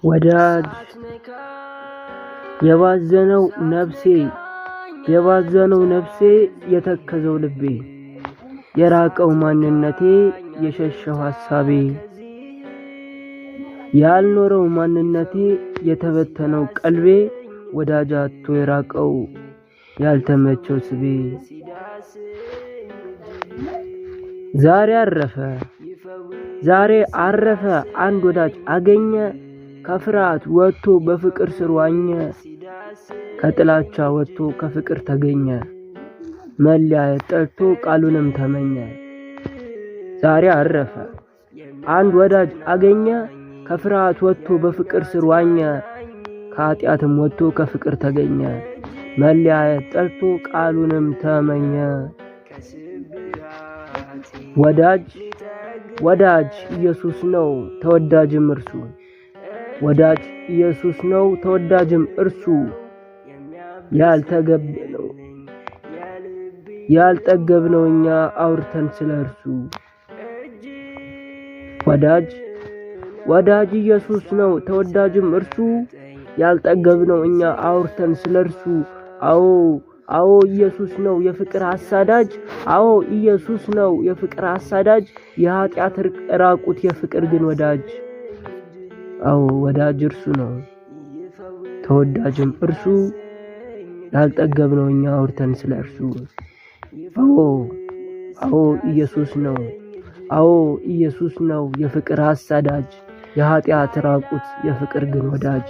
ወዳጅ የባዘነው ነፍሴ የተከዘው ልቤ የራቀው ማንነቴ የሸሸው ሐሳቤ ያልኖረው ማንነቴ የተበተነው ቀልቤ ወዳጅ አጥቶ የራቀው ያልተመቸው ስቤ ዛሬ አረፈ አንድ ወዳጅ አገኘ ከፍርሃት ወጥቶ በፍቅር ስር ዋኘ ከጥላቻ ወጥቶ ከፍቅር ተገኘ መለያየት ጠልቶ ቃሉንም ተመኘ። ዛሬ አረፈ አንድ ወዳጅ አገኘ ከፍርሃት ወጥቶ በፍቅር ስር ዋኘ ከኃጢአትም ወጥቶ ከፍቅር ተገኘ መለያየት ጠልቶ ቃሉንም ተመኘ። ወዳጅ ኢየሱስ ነው ተወዳጅም እርሱ ወዳጅ ኢየሱስ ነው ተወዳጅም እርሱ ያልጠገብነው እኛ አውርተን ስለ እርሱ። ወዳጅ ኢየሱስ ነው ተወዳጅም እርሱ ያልጠገብነው እኛ አውርተን ስለ እርሱ። አዎ ኢየሱስ ነው የፍቅር አሳዳጅ አዎ ኢየሱስ ነው የፍቅር አሳዳጅ የኃጢአት ራቁት የፍቅር ግን ወዳጅ። አዎ ወዳጅ እርሱ ነው ተወዳጅም እርሱ ያልጠገብነው እኛ አውርተን ስለ እርሱ። አዎ ኢየሱስ ነው አዎ ኢየሱስ ነው የፍቅር አሳዳጅ የኃጢአት ራቁት የፍቅር ግን ወዳጅ።